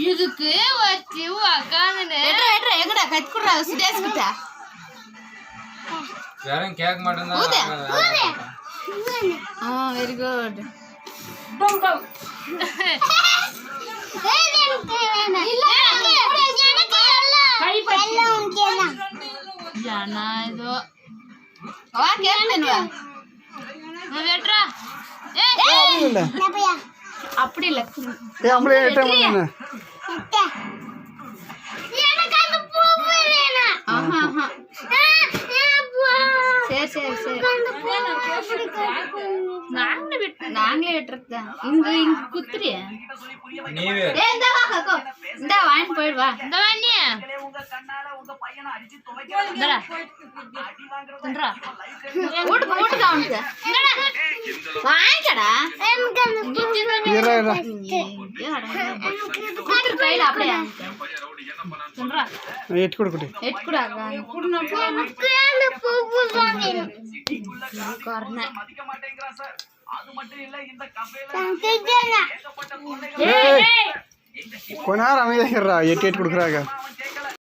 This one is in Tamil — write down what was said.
இதுக்கு வச்சு உக்காந்துன்னு எங்கடா கத்துக்குறா சுடேஷ் கிட்ட யாரும் கேட்க மாட்டேன். Very good. அப்படி இல்ல சரி சரி சரி நாங்களே விட்டுருக்கா இங்க இங்க குத்துறிய இந்த வாங்கி போயிடுவா இந்த வாங்கி வாங்கிக்கடா கையில அப்படியே கொஞ்ச நேரம் அமைதியா எட்டு கொடுக்குறாங்க.